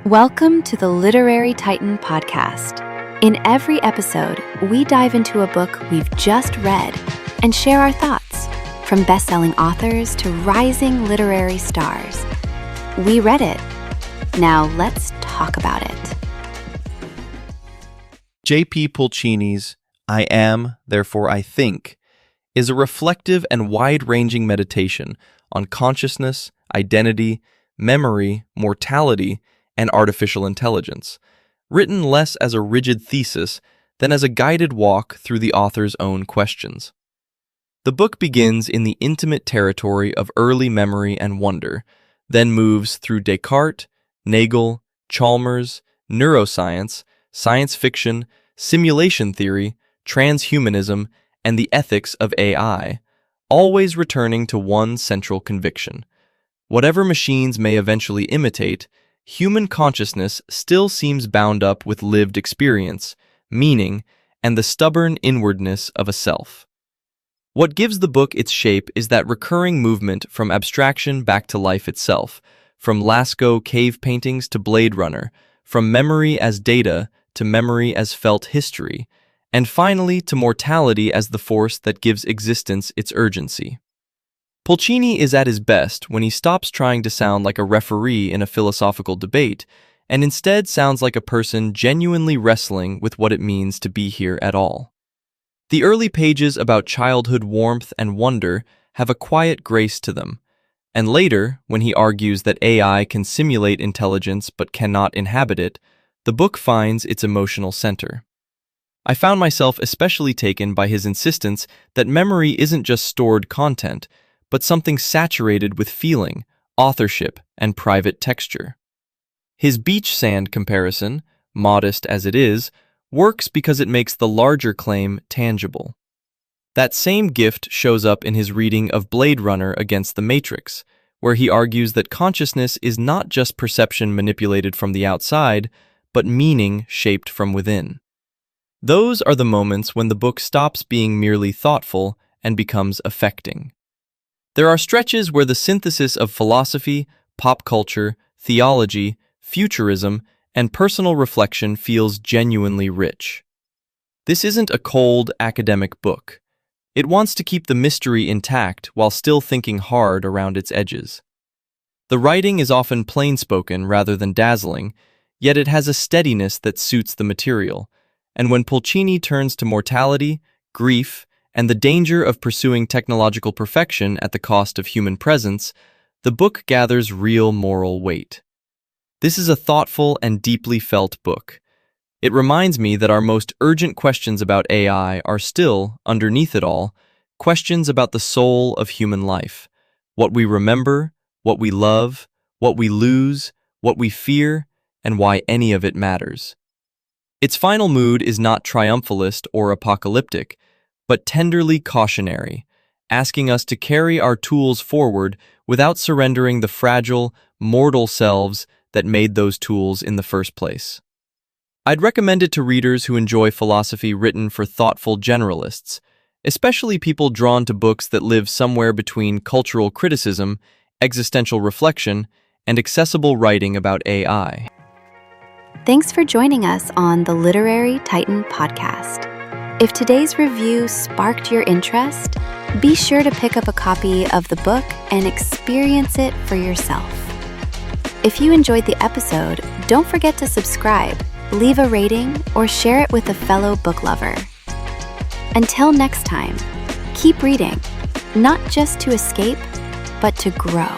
Welcome to the Literary Titan podcast. In every episode, we dive into a book we've just read and share our thoughts, from best-selling authors to rising literary stars. We read it. Now let's talk about it. J.P. Pulcini's I Am, Therefore I Think is a reflective and wide-ranging meditation on consciousness, identity, memory, mortality, and artificial intelligence, written less as a rigid thesis than as a guided walk through the author's own questions. The book begins in the intimate territory of early memory and wonder, then moves through Descartes, Nagel, Chalmers, neuroscience, science fiction, simulation theory, transhumanism, and the ethics of AI, always returning to one central conviction. Whatever machines may eventually imitate, human consciousness still seems bound up with lived experience, meaning, and the stubborn inwardness of a self. What gives the book its shape is that recurring movement from abstraction back to life itself, from Lascaux cave paintings to Blade Runner, from memory as data to memory as felt history, and finally to mortality as the force that gives existence its urgency. Pulcini is at his best when he stops trying to sound like a referee in a philosophical debate and instead sounds like a person genuinely wrestling with what it means to be here at all. The early pages about childhood warmth and wonder have a quiet grace to them, and later, when he argues that AI can simulate intelligence but cannot inhabit it, the book finds its emotional center. I found myself especially taken by his insistence that memory isn't just stored content, but something saturated with feeling, authorship, and private texture. His beach sand comparison, modest as it is, works because it makes the larger claim tangible. That same gift shows up in his reading of Blade Runner against the Matrix, where he argues that consciousness is not just perception manipulated from the outside, but meaning shaped from within. Those are the moments when the book stops being merely thoughtful and becomes affecting. There are stretches where the synthesis of philosophy, pop culture, theology, futurism, and personal reflection feels genuinely rich. This isn't a cold, academic book. It wants to keep the mystery intact while still thinking hard around its edges. The writing is often plain-spoken rather than dazzling, yet it has a steadiness that suits the material, and when Pulcini turns to mortality, grief, and the danger of pursuing technological perfection at the cost of human presence, the book gathers real moral weight. This is a thoughtful and deeply felt book. It reminds me that our most urgent questions about AI are still, underneath it all, questions about the soul of human life, what we remember, what we love, what we lose, what we fear, and why any of it matters. Its final mood is not triumphalist or apocalyptic, but tenderly cautionary, asking us to carry our tools forward without surrendering the fragile, mortal selves that made those tools in the first place. I'd recommend it to readers who enjoy philosophy written for thoughtful generalists, especially people drawn to books that live somewhere between cultural criticism, existential reflection, and accessible writing about AI. Thanks for joining us on the Literary Titan podcast. If today's review sparked your interest, be sure to pick up a copy of the book and experience it for yourself. If you enjoyed the episode, don't forget to subscribe, leave a rating, or share it with a fellow book lover. Until next time, keep reading, not just to escape, but to grow.